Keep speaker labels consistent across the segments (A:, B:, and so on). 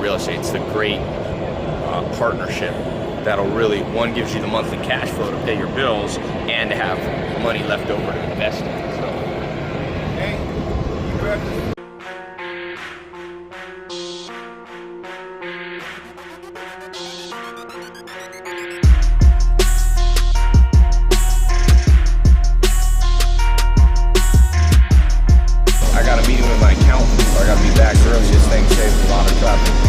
A: real estate. It's the great partnership that'll really, one, gives you the monthly cash flow to pay your bills and to have money left over to invest in. So,
B: hey, you grab this.
A: I got a meeting with my accountant, so I got to be back early. This thing saves a lot of traffic.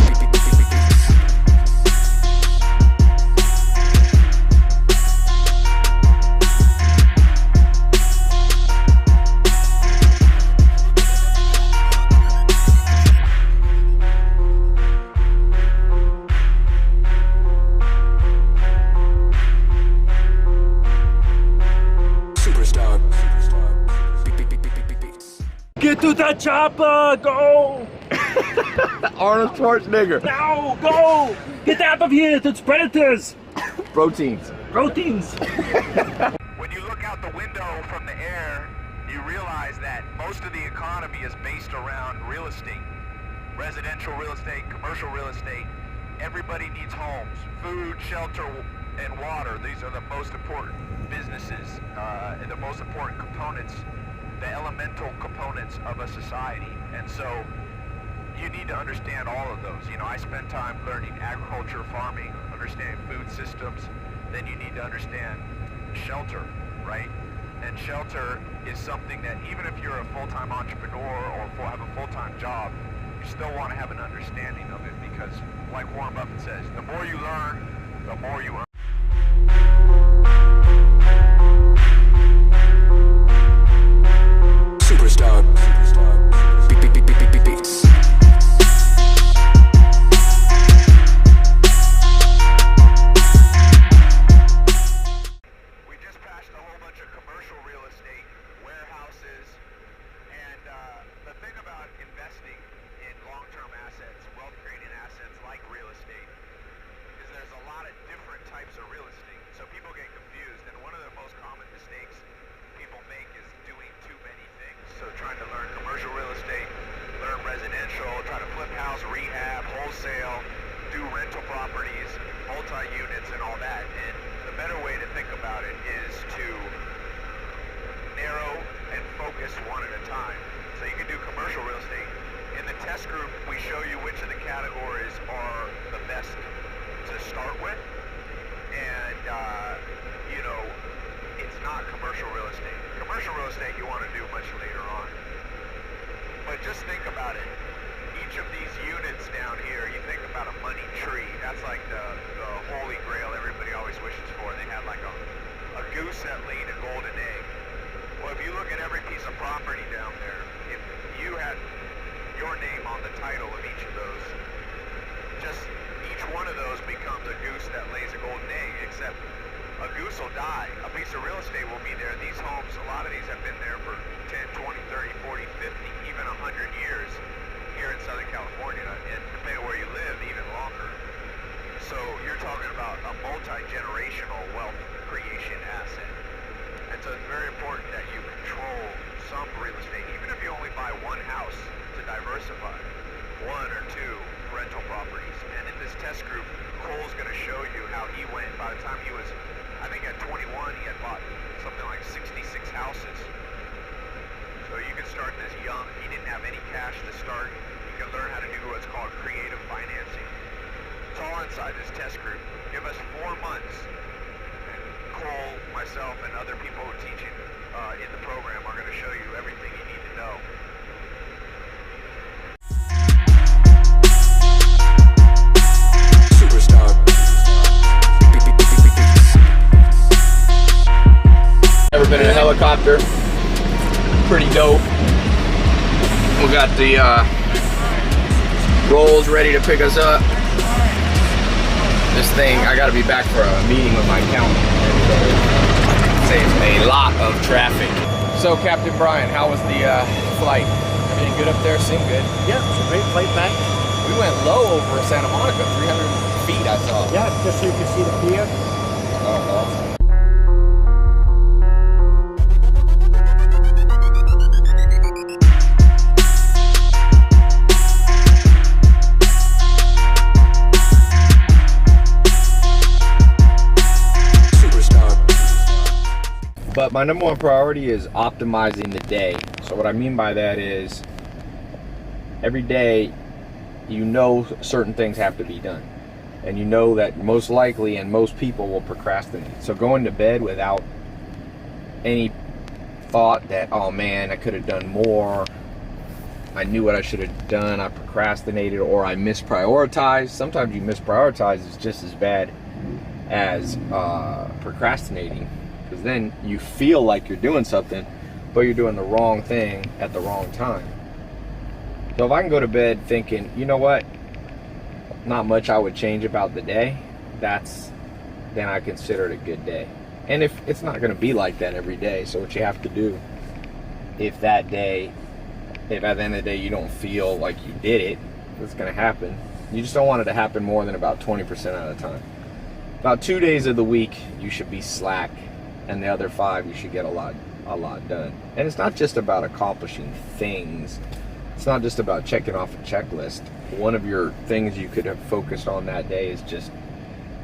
C: Get to the chopper! Go!
A: Arnold Schwarzenegger.
C: Now, go! Get out of here! It's predators!
A: Proteins.
C: Proteins!
B: When you look out the window from the air, you realize that most of the economy is based around real estate. Residential real estate, commercial real estate. Everybody needs homes. Food, shelter, and water. These are the most important businesses, and the most important components, the elemental components of a society. And so you need to understand all of those. You know, I spend time learning agriculture, farming, understanding food systems. Then you need to understand shelter, right? And shelter is something that even if you're a full-time entrepreneur or have a full-time job, you still want to have an understanding of it, because like Warren Buffett says, the more you learn, the more you earn.
D: Superstar. Beats.
B: We just passed a whole bunch of commercial real estate, warehouses, and the thing about investing in long-term assets, wealth-creating assets like real estate, is there's a lot of different types of real estate. So people get confused, and one of the most common mistakes people make is doing too many things. So trying to learn commercial real estate, learn residential, try to flip house, rehab, wholesale, do rental properties, multi-units and all that. And the better way to think about it is to narrow and focus one at a time. So you can do commercial real estate. In the test group, we show you which of the categories are the best to start with. And, you know, it's not commercial real estate. Commercial real estate you want to do much later on. But just think about it. Each of these units down here, you think about a money tree. That's like the holy grail everybody always wishes for. They have like a goose that laid a golden egg. Well, if you look at every piece of property down there, if you had your name on the title of each of those, just each one of those becomes a goose that lays a golden egg, except a goose will die. A piece of real estate will be there. These homes, a lot of these have been there for 10, 20, 30, 40, 50, even 100 years here in Southern California, and depending on where you live, even longer. So you're talking about a multi-generational wealth creation asset. And so it's very important that you control some real estate, even if you only buy one house, to diversify. One or two rental properties. And in this test group, Cole's going to show you how he went. By the time he was, I think at 21, he had bought something like 66 houses. So you can start this young. He didn't have any cash to start. You can learn how to do what's called creative financing. It's all inside this test group. Give us 4 months. And Cole, myself, and other people who are teaching in the program are going to show you everything you need to know.
A: Never been in a helicopter. Pretty dope. We got the rolls ready to pick us up. This thing, I gotta be back for a meeting with my accountant. Saves a lot of traffic. So Captain Brian, how was the flight? Everything good up there? Seemed good?
E: Yeah, it's a great flight back.
A: We went low over Santa Monica, 300 feet I saw.
E: Yeah, just so you can see the pier.
A: Oh, awesome. my number one priority is optimizing the day. So what I mean by that is every day, you know certain things have to be done. And you know that most likely and most people will procrastinate. So going to bed without any thought that, oh man, I could have done more, I knew what I should have done, I procrastinated, or I misprioritized. Sometimes you misprioritize is just as bad as procrastinating, because then you feel like you're doing something, but you're doing the wrong thing at the wrong time. So if I can go to bed thinking, you know what, not much I would change about the day, then I consider it a good day. And if it's not going to be like that every day, so what you have to do, if at the end of the day you don't feel like you did it, it's going to happen. You just don't want it to happen more than about 20% of the time. About 2 days of the week you should be slack, and the other 5 you should get a lot done. And it's not just about accomplishing things. It's not just about checking off a checklist. One of your things you could have focused on that day is just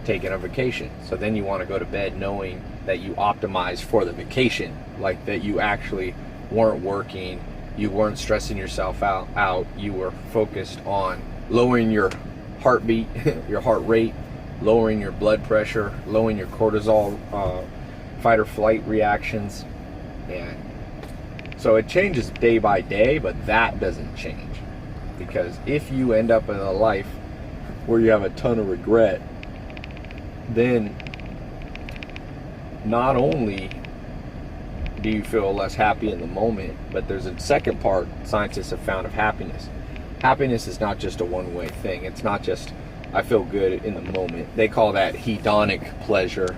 A: taking a vacation. So then you want to go to bed knowing that you optimized for the vacation, like that you actually weren't working, you weren't stressing yourself out, you were focused on lowering your heartbeat, your heart rate, lowering your blood pressure, lowering your cortisol, fight or flight reactions. And so it changes day by day, but that doesn't change. Because if you end up in a life where you have a ton of regret, then not only do you feel less happy in the moment, but there's a second part scientists have found of happiness. Happiness is not just a one-way thing. It's not just, I feel good in the moment. They call that hedonic pleasure.